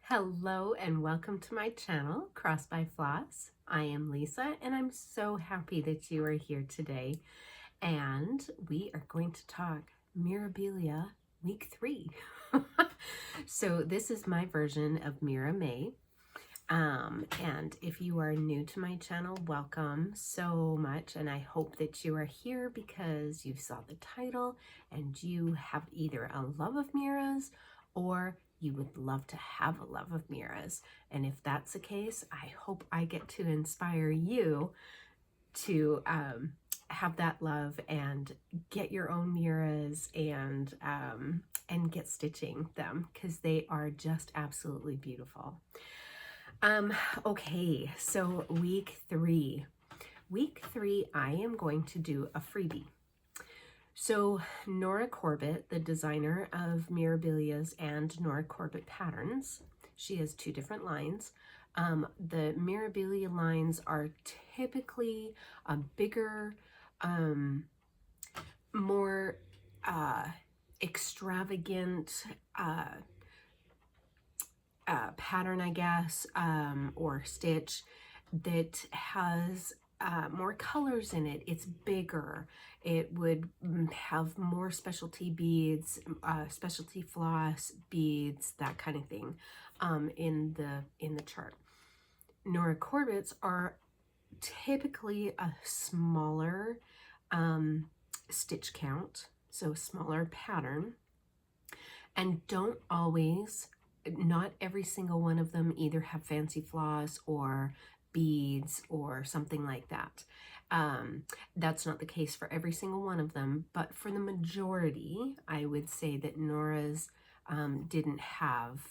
Hello and welcome to my channel, Cross by Floss. I am Lisa and I'm so happy that you are here today. And we are going to talk Mirabilia week 3. So this is my version of Mira May. And if you are new to my channel, welcome so much. And I hope that you are here because you saw the title and you have either a love of Miras or you would love to have a love of Miras. And if that's the case, I hope I get to inspire you to have that love and get your own Miras and get stitching them because they are just absolutely beautiful. Okay, so week 3. Week 3, I am going to do a freebie. So Nora Corbett, the designer of Mirabilia's and Nora Corbett patterns, she has 2 different lines. The Mirabilia lines are typically a bigger, more extravagant pattern, I guess, or stitch that has more colors in it. It's bigger. It would have more specialty beads, specialty floss beads, that kind of thing, in the chart. Nora Corbett's are typically a smaller stitch count, so smaller pattern, and don't always, not every single one of them either have fancy floss or beads or something like that. That's not the case for every single one of them, but for the majority, I would say that Nora's didn't have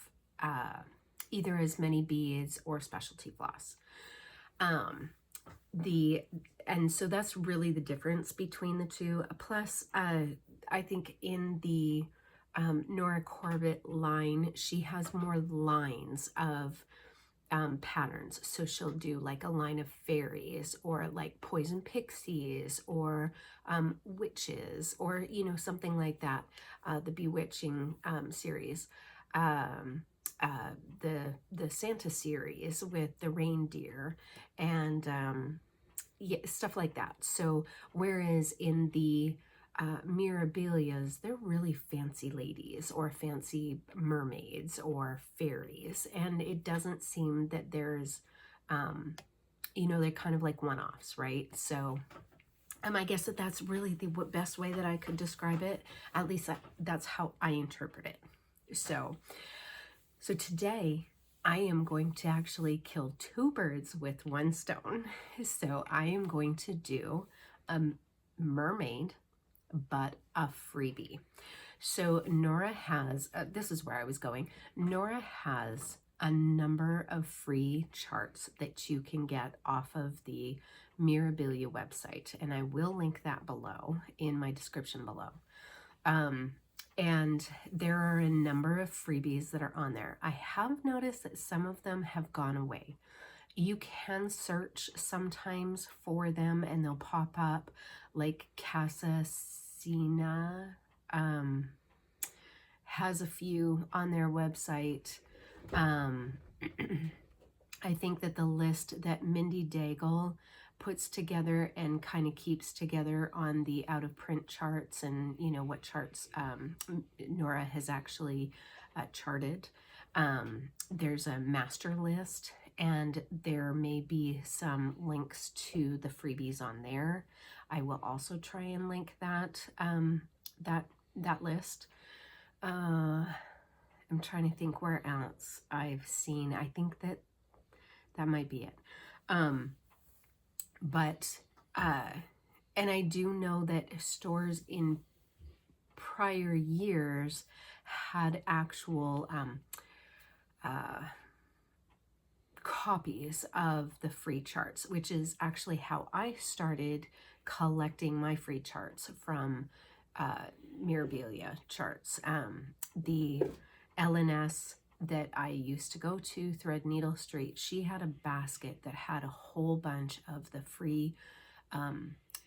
either as many beads or specialty floss. And so that's really the difference between the two. Plus, I think in the Nora Corbett line, she has more lines of patterns. So she'll do like a line of fairies or like poison pixies or witches or, you know, something like that. The Bewitching series. The Santa series with the reindeer and yeah, stuff like that. So whereas in the Mirabilias, they're really fancy ladies or fancy mermaids or fairies, and it doesn't seem that there's you know, they're kind of like one-offs, right? So I guess that's really the best way that I could describe it. At least that's how I interpret it. So today I am going to actually kill 2 birds with 1 stone. So I am going to do a mermaid, but a freebie. So Nora has, this is where I was going. Nora has a number of free charts that you can get off of the Mirabilia website, and I will link that below in my description below. And there are a number of freebies that are on there. I have noticed that some of them have gone away. You can search sometimes for them and they'll pop up, like Casa Sina has a few on their website. I think that the list that Mindy Diagle puts together and kind of keeps together on the out of print charts and, you know, what charts Nora has actually charted. There's a master list, and there may be some links to the freebies on there. I will also try and link that that list. I'm trying to think where else I've seen. I think that might be it. And I do know that stores in prior years had actual copies of the free charts, which is actually how I started collecting my free charts from Mirabilia charts. The LNS that I used to go to, Threadneedle Street, she had a basket that had a whole bunch of the free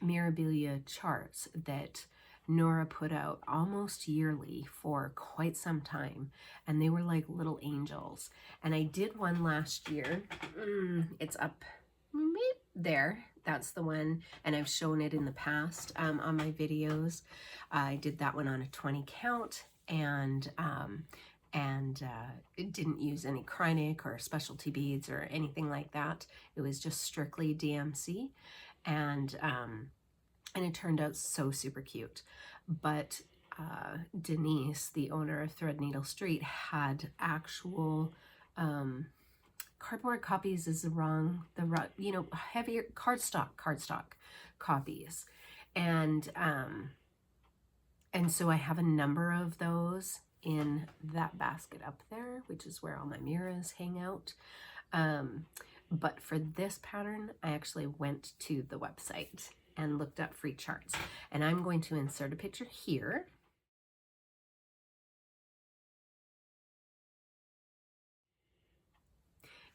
Mirabilia charts that Nora put out almost yearly for quite some time, and they were like little angels. And I did one last year. It's up there. That's the one, and I've shown it in the past on my videos. I did that one on a 20 count, and it didn't use any Kreinik or specialty beads or anything like that. It was just strictly DMC, and it turned out so super cute. But Denise, the owner of Threadneedle Street, had actual cardboard copies is heavier cardstock copies, and so I have a number of those in that basket up there, which is where all my Miras hang out. But for this pattern, I actually went to the website and looked up free charts, and I'm going to insert a picture here.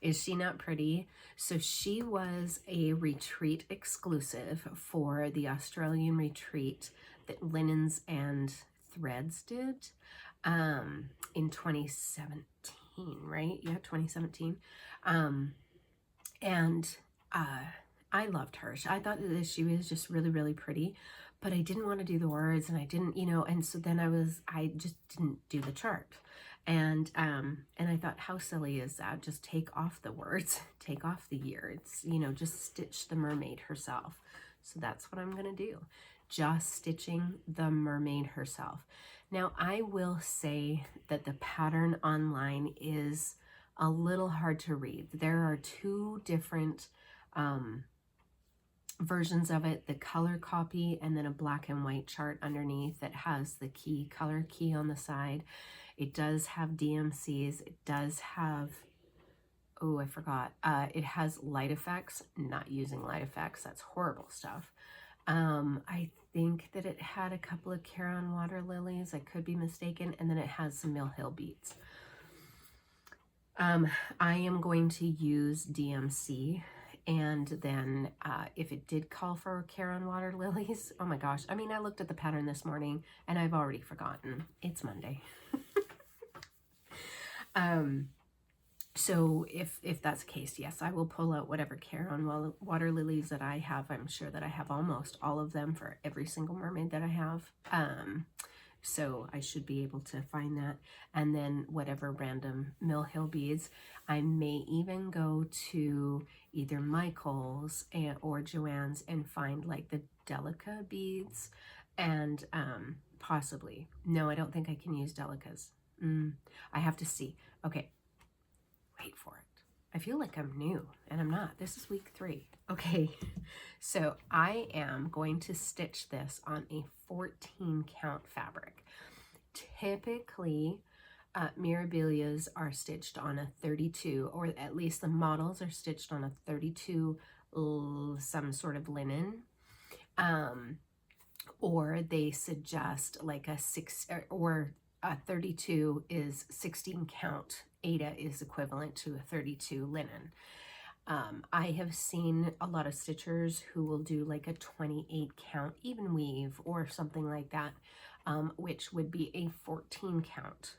Is she not pretty? So she was a retreat exclusive for the Australian retreat that Linens and Threads did in 2017, right? Yeah, 2017. I loved her. I thought that she was just really, really pretty, but I didn't want to do the words, and I didn't, and so then I just didn't do the chart. And I thought, how silly is that? Just take off the words, take off the year. It's, just stitch the mermaid herself. So that's what I'm going to do. Just stitching the mermaid herself. Now, I will say that the pattern online is a little hard to read. There are two different versions of it, the color copy and then a black and white chart underneath that has the color key on the side. It does have DMCs. It does have, oh, I forgot. It has light effects. Not using light effects. That's horrible stuff. I think that it had a couple of Caron Waterlilies. I could be mistaken. And then it has some Mill Hill beads. I am going to use DMC. And then if it did call for Caron Waterlilies, oh my gosh. I mean, I looked at the pattern this morning and I've already forgotten. It's Monday. So if that's the case, yes, I will pull out whatever Caron Waterlilies that I have. I'm sure that I have almost all of them for every single mermaid that I have. So I should be able to find that. And then whatever random Mill Hill beads. I may even go to either Michael's or Joann's and find like the Delica beads, and possibly. No, I don't think I can use Delicas. I have to see. Okay, wait for it. I feel like I'm new, and I'm not. This is week 3. Okay, so I am going to stitch this on a 14 count fabric. Typically, Mirabilias are stitched on a 32, or at least the models are stitched on a 32, some sort of linen. Or they suggest like a 6 or a 32 is 16 count. Ada is equivalent to a 32 linen. I have seen a lot of stitchers who will do like a 28 count even weave or something like that, which would be a 14 count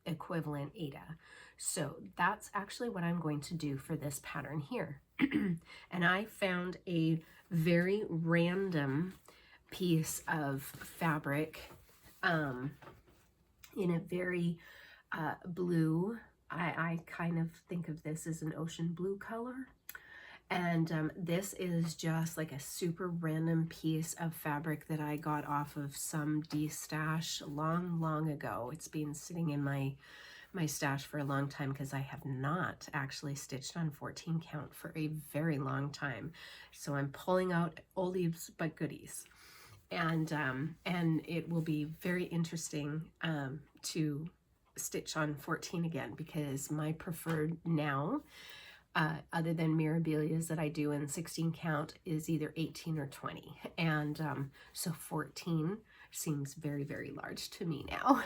equivalent Ada. So that's actually what I'm going to do for this pattern here. And I found a very random piece of fabric in a very blue, I kind of think of this as an ocean blue color. And this is just like a super random piece of fabric that I got off of some stash long ago. It's been sitting in my stash for a long time because I have not actually stitched on 14 count for a very long time. So I'm pulling out oldies but goodies. And it will be very interesting to stitch on 14 again, because my preferred now, other than Mirabilias that I do in 16 count, is either 18 or 20. And so 14 seems very, very large to me now.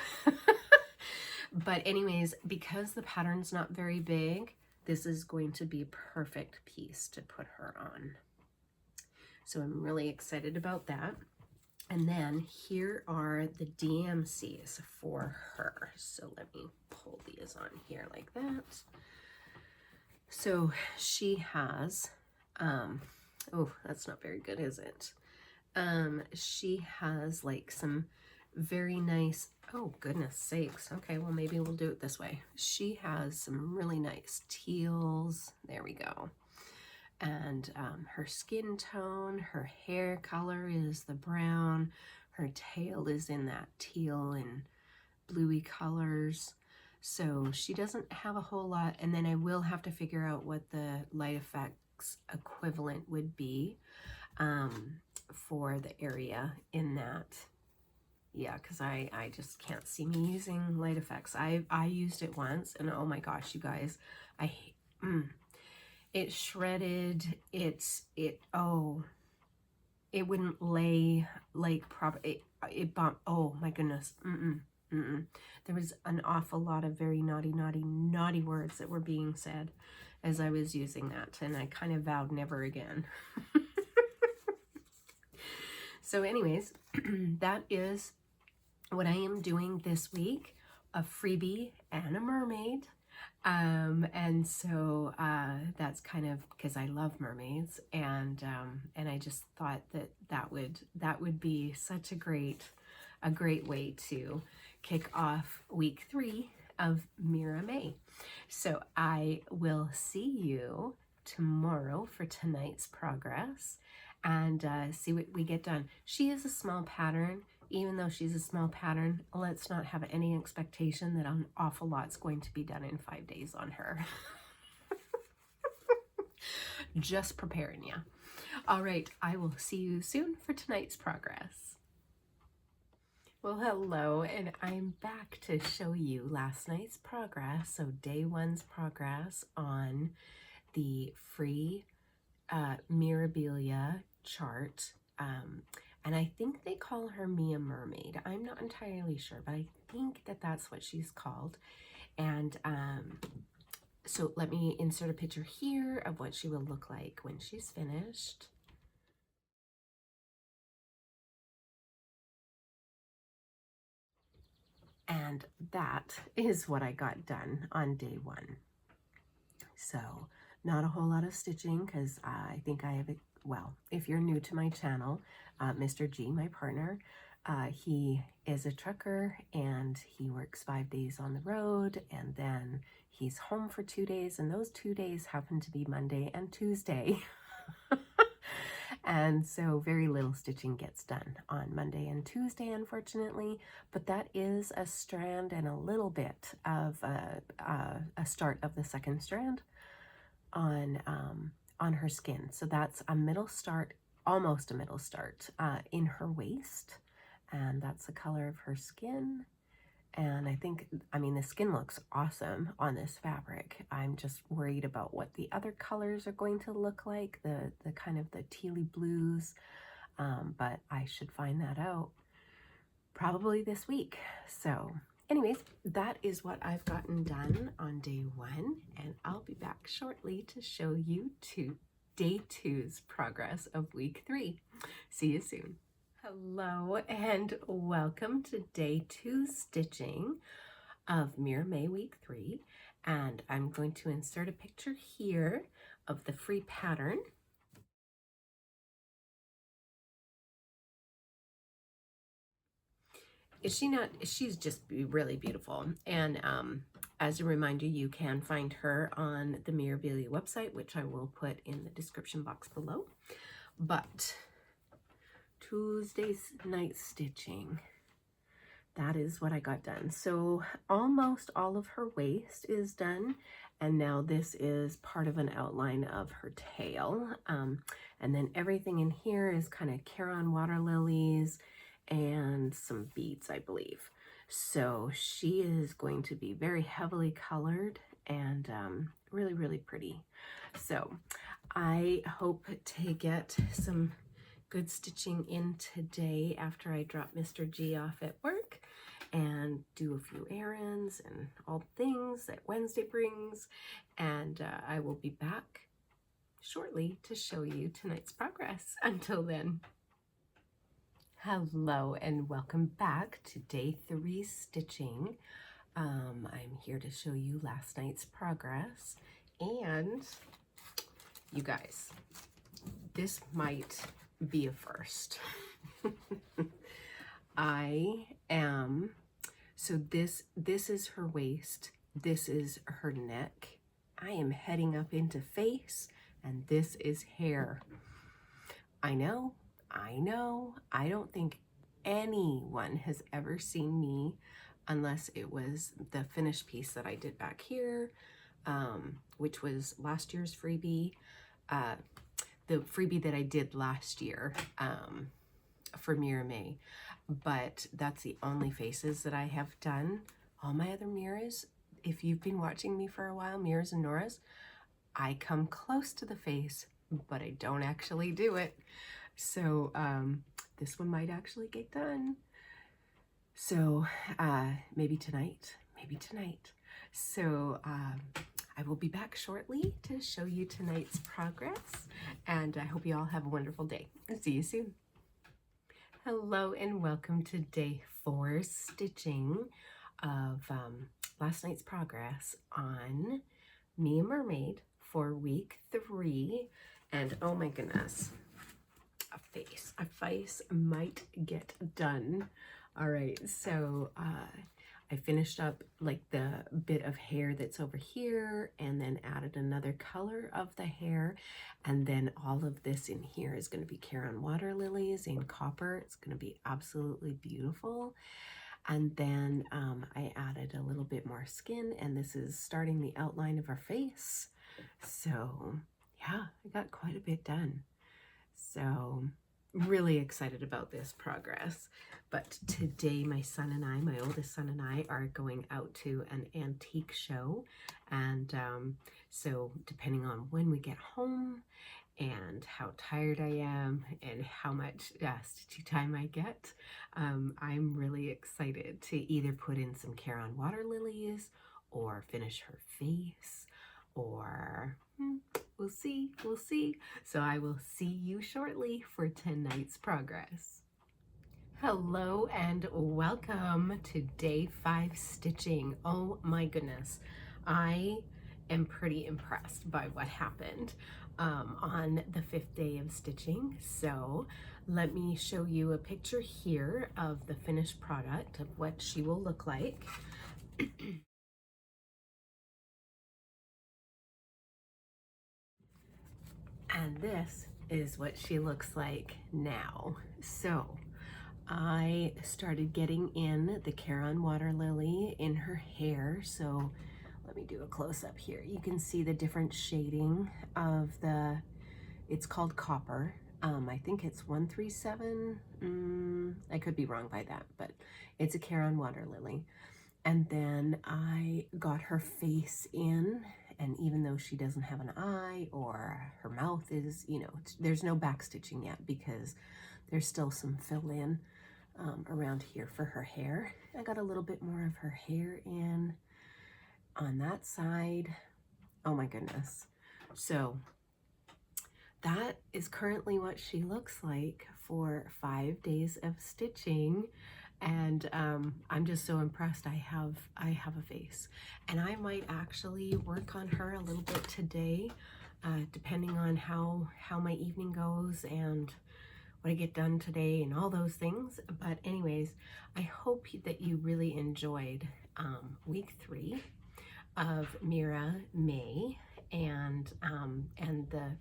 But anyways, because the pattern's not very big, this is going to be a perfect piece to put her on. So I'm really excited about that. And then here are the DMCs for her. So let me pull these on here like that. So she has, oh, that's not very good, is it? She has like some very nice, oh goodness sakes. Okay, well maybe we'll do it this way. She has some really nice teals. There we go. And her skin tone, her hair color is the brown. Her tail is in that teal and bluey colors. So she doesn't have a whole lot. And then I will have to figure out what the light effects equivalent would be for the area in that. Yeah, because I just can't see me using light effects. I used it once, and oh my gosh, you guys, it shredded. It wouldn't lay like proper. It bumped. Oh my goodness. There was an awful lot of very naughty words that were being said as I was using that, and I kind of vowed never again. So anyways, that is what I am doing this week, a freebie and a mermaid. And so that's kind of because I love mermaids, and I just thought that would be such a great way to kick off week 3 of Mira May. So I will see you tomorrow for tonight's progress and see what we get done. She is a small pattern. Even though she's a small pattern, let's not have any expectation that an awful lot's going to be done in 5 days on her. Just preparing you. All right, I will see you soon for tonight's progress. Well, hello, and I'm back to show you last night's progress. So day 1's progress on the free Mirabilia chart. And I think they call her Mia Mermaid. I'm not entirely sure, but I think that that's what she's called. And so let me insert a picture here of what she will look like when she's finished. And that is what I got done on day 1. So not a whole lot of stitching because I think I have, well, if you're new to my channel, Mr. G, my partner, he is a trucker and he works 5 days on the road, and then he's home for 2 days, and those 2 days happen to be Monday and Tuesday. And so very little stitching gets done on Monday and Tuesday, unfortunately, but that is a strand and a little bit of a start of the second strand on her skin. So that's a middle start, almost a middle start in her waist, and that's the color of her skin. And I think, I mean, the skin looks awesome on this fabric. I'm just worried about what the other colors are going to look like, the kind of the tealy blues, but I should find that out probably this week. So anyways, that is what I've gotten done on day 1, and I'll be back shortly to show you day 2's progress of week 3. See you soon. Hello and welcome to day 2 stitching of Mira May week 3, and I'm going to insert a picture here of the free pattern. Is she not? She's just really beautiful. And as a reminder, you can find her on the Mirabilia website, which I will put in the description box below. But Tuesday's night stitching, that is what I got done. So almost all of her waist is done, and now this is part of an outline of her tail. And then everything in here is kind of Caron Waterlilies and some beads, I believe. So she is going to be very heavily colored and really, really pretty. So I hope to get some good stitching in today after I drop Mr. G off at work and do a few errands and all things that Wednesday brings. And I will be back shortly to show you tonight's progress. Until then. Hello and welcome back to day 3 stitching. I'm here to show you last night's progress, and you guys, this might be a first. So this is her waist, this is her neck. I am heading up into face, and this is hair. I know, I don't think anyone has ever seen me, unless it was the finished piece that I did back here, which was last year's freebie, the freebie that I did last year for Mira May. But that's the only faces that I have done. All my other Miras, if you've been watching me for a while, Miras and Noras, I come close to the face, but I don't actually do it. So this one might actually get done. So maybe tonight. So I will be back shortly to show you tonight's progress, and I hope you all have a wonderful day. See you soon. Hello and welcome to day 4 stitching of last night's progress on Me a Mermaid for week 3. And oh my goodness, a face might get done. All right, so I finished up like the bit of hair that's over here, and then added another color of the hair, and then all of this in here is going to be Caron Waterlilies in copper. It's going to be absolutely beautiful. And then I added a little bit more skin, and this is starting the outline of her face. So yeah, I got quite a bit done. So really excited about this progress. But today my oldest son and I are going out to an antique show, and so depending on when we get home and how tired I am and how much stitching time I get, I'm really excited to either put in some Caron Waterlilies or finish her face, or we'll see. So I will see you shortly for tonight's progress. Hello and welcome to day 5 stitching. Oh my goodness, I am pretty impressed by what happened on the 5th day of stitching. So let me show you a picture here of the finished product of what she will look like. And this is what she looks like now. So I started getting in the Caron Waterlily in her hair. So let me do a close-up here. You can see the different shading of it's called copper. I think it's 137. I could be wrong by that, but it's a Caron Waterlily. And then I got her face in, and even though she doesn't have an eye or her mouth is, there's no back stitching yet because there's still some fill in around here for her hair. I got a little bit more of her hair in on that side. Oh my goodness. So that is currently what she looks like for 5 days of stitching. And I'm just so impressed. I have a face, and I might actually work on her a little bit today, depending on how my evening goes and what I get done today and all those things. But anyways, I hope that you really enjoyed week 3 of Mira May and the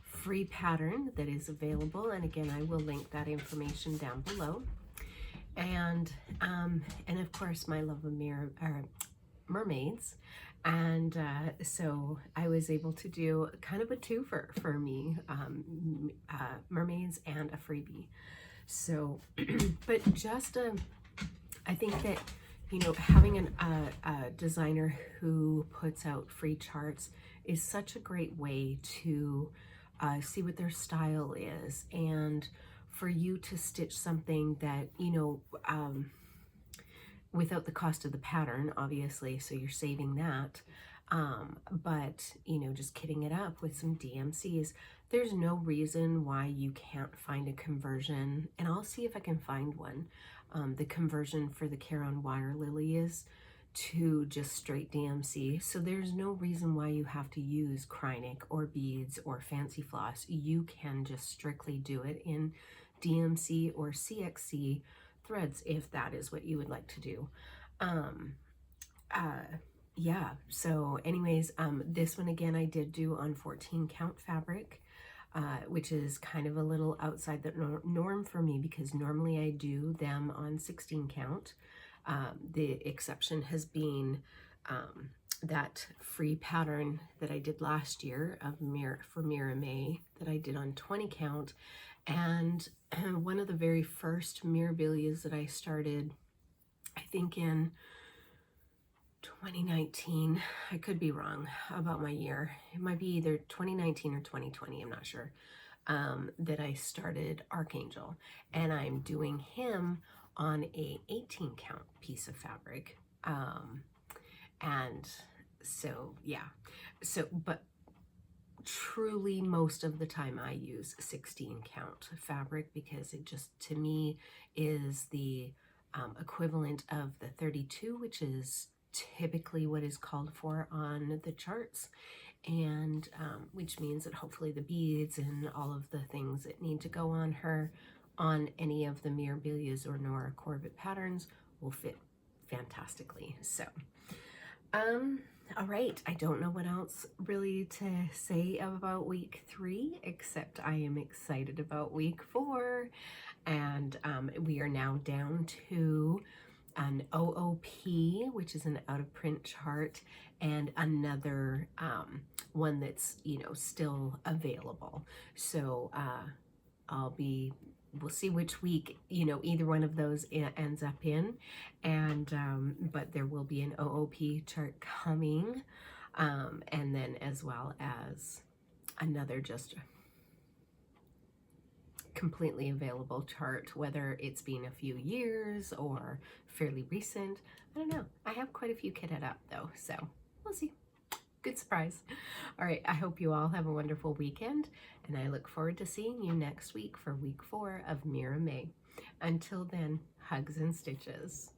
free pattern that is available. And again, I will link that information down below. And of course my love of mermaids, and so I was able to do kind of a twofer for me, mermaids and a freebie. So but just I think that having a designer who puts out free charts is such a great way to see what their style is, and for you to stitch something that, without the cost of the pattern, obviously, so you're saving that, but, just kitting it up with some DMCs. there's no reason why you can't find a conversion, and I'll see if I can find one. The conversion for the Caron Waterlilies to just straight DMC. So there's no reason why you have to use Kreinik or beads or fancy floss. You can just strictly do it in DMC or CXC threads if that is what you would like to do. Yeah, so anyways, this one again I did do on 14 count fabric, which is kind of a little outside the norm for me because normally I do them on 16 count. The exception has been that free pattern that I did last year of Mira May that I did on 20 count, and one of the very first Mirabilias that I started, I think in 2019, I could be wrong about my year. It might be either 2019 or 2020, I'm not sure, that I started Archangel, and I'm doing him on a 18 count piece of fabric. And so, yeah, so, but truly most of the time I use 16 count fabric because it just, to me, is the equivalent of the 32, which is typically what is called for on the charts, and which means that hopefully the beads and all of the things that need to go on her on any of the Mirabilias or Nora Corbett patterns will fit fantastically. So all right, I don't know what else really to say about week 3, except I am excited about week 4, and we are now down to an OOP, which is an out of print chart, and another one that's, you know, still available. So we'll see which week, you know, either one of those ends up in, and but there will be an OOP chart coming, and then as well as another just completely available chart, whether it's been a few years or fairly recent. I don't know. I have quite a few kitted up though, so we'll see. Good surprise. All right, I hope you all have a wonderful weekend, and I look forward to seeing you next week for week 4 of Mira May. Until then, hugs and stitches.